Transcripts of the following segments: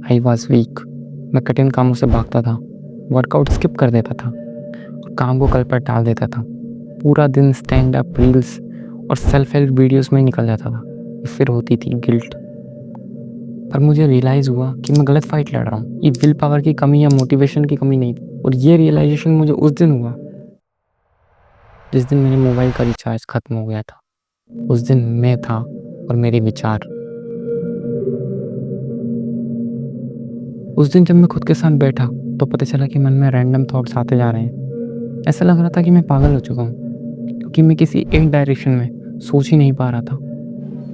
I was week. मैं कठिन कामों से भागता था, वर्कआउट स्किप कर देता था और काम को कल पर टाल देता था। पूरा दिन स्टैंड अप रील्स और सेल्फ हेल्प वीडियोस में निकल जाता था। फिर होती थी गिल्ट। पर मुझे रियलाइज़ हुआ कि मैं गलत फाइट लड़ रहा हूँ। ये विल पावर की कमी या मोटिवेशन की कमी नहीं थी। और ये रियलाइजेशन मुझे उस दिन हुआ जिस दिन मेरे मोबाइल का रिचार्ज खत्म हो गया था। उस दिन मैं था और मेरे विचार। उस दिन जब मैं खुद के साथ बैठा तो पता चला कि मन में रैंडम थॉट्स आते जा रहे हैं। ऐसा लग रहा था कि मैं पागल हो चुका हूँ क्योंकि मैं किसी एक डायरेक्शन में सोच ही नहीं पा रहा था।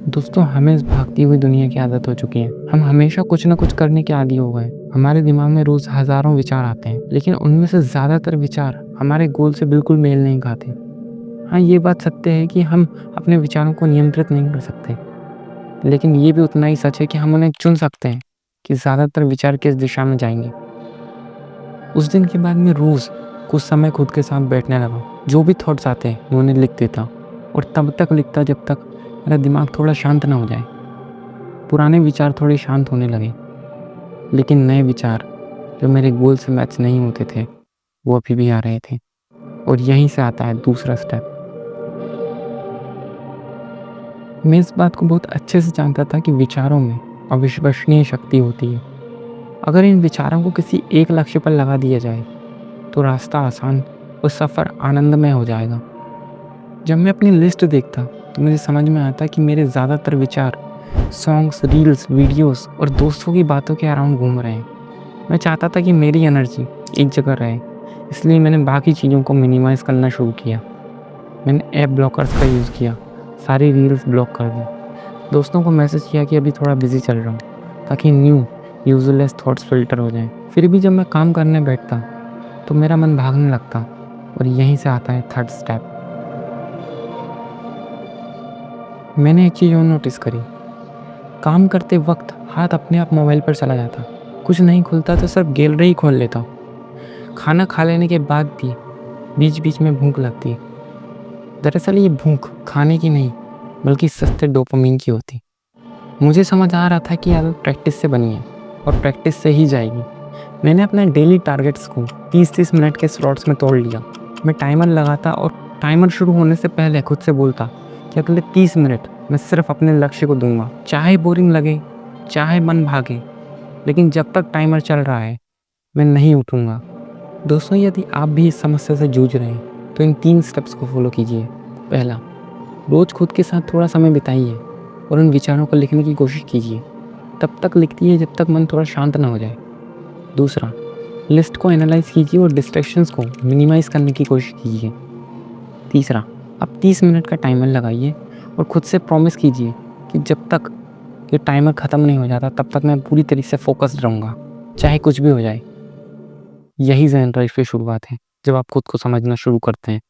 दोस्तों, हमें इस भागती हुई दुनिया की आदत हो चुकी है। हम हमेशा कुछ ना कुछ करने के आदी हो गए। हमारे दिमाग में रोज हजारों विचार आते हैं, लेकिन उनमें से ज्यादातर विचार हमारे गोल से बिल्कुल मेल नहीं खाते। हाँ, ये बात सत्य है कि हम अपने विचारों को नियंत्रित नहीं कर सकते, लेकिन ये भी उतना ही सच है कि हम उन्हें चुन सकते हैं कि ज्यादातर विचार किस दिशा में जाएंगे। उस दिन के बाद मैं रोज कुछ समय खुद के साथ बैठने लगा। जो भी थॉट्स आते हैं मैं उन्हें लिख देता और तब तक लिखता जब तक मेरा दिमाग थोड़ा शांत ना हो जाए। पुराने विचार थोड़े शांत होने लगे, लेकिन नए विचार जो मेरे गोल से मैच नहीं होते थे वो अभी भी आ रहे थे। और यहीं से आता है दूसरा स्टेप। मैं इस बात को बहुत अच्छे से जानता था कि विचारों में अविश्वसनीय शक्ति होती है। अगर इन विचारों को किसी एक लक्ष्य पर लगा दिया जाए तो रास्ता आसान और सफ़र आनंदमय हो जाएगा। जब मैं अपनी लिस्ट देखता तो मुझे समझ में आता कि मेरे ज़्यादातर विचार सॉन्ग्स, रील्स, वीडियोस और दोस्तों की बातों के अराउंड घूम रहे हैं। मैं चाहता था कि मेरी एनर्जी एक जगह रहे, इसलिए मैंने बाकी चीज़ों को मिनिमाइज़ करना शुरू किया। मैंने ऐप ब्लॉकर्स का यूज़ किया, सारी रील्स ब्लॉक कर दी, दोस्तों को मैसेज किया कि अभी थोड़ा बिजी चल रहा हूँ, ताकि न्यू यूजलेस थॉट्स फिल्टर हो जाएं। फिर भी जब मैं काम करने बैठता तो मेरा मन भागने लगता। और यहीं से आता है थर्ड स्टेप। मैंने एक चीज़ और नोटिस करी। काम करते वक्त हाथ अपने आप मोबाइल पर चला जाता, कुछ नहीं खुलता तो सिर्फ गैलरी ही खोल लेता। खाना खा लेने के बाद भी बीच बीच में भूख लगती। दरअसल ये भूख खाने की नहीं बल्कि सस्ते डोपामिन की होती। मुझे समझ आ रहा था कि आदत प्रैक्टिस से बनी है और प्रैक्टिस से ही जाएगी। मैंने अपने डेली टारगेट्स को 30-30 मिनट के स्लॉट्स में तोड़ लिया। मैं टाइमर लगाता और टाइमर शुरू होने से पहले खुद से बोलता कि अगले 30 मिनट मैं सिर्फ अपने लक्ष्य को दूंगा, चाहे बोरिंग लगे, चाहे मन भागे, लेकिन जब तक टाइमर चल रहा है मैं नहीं उठूंगा। दोस्तों, यदि आप भी इस समस्या से जूझ रहे हैं तो इन 3 स्टेप्स को फॉलो कीजिए। पहला, रोज खुद के साथ थोड़ा समय बिताइए और उन विचारों को लिखने की कोशिश कीजिए। तब तक लिखती है जब तक मन थोड़ा शांत ना हो जाए। दूसरा, लिस्ट को एनालाइज कीजिए और डिस्ट्रैक्शंस को मिनिमाइज करने की कोशिश कीजिए। तीसरा, अब 30 मिनट का टाइमर लगाइए और खुद से प्रॉमिस कीजिए कि जब तक ये टाइमर ख़त्म नहीं हो जाता तब तक मैं पूरी तरीके से फोकस्ड रहूँगा, चाहे कुछ भी हो जाए। यही ज़ेन लाइफ की शुरुआत है जब आप खुद को समझना शुरू करते हैं।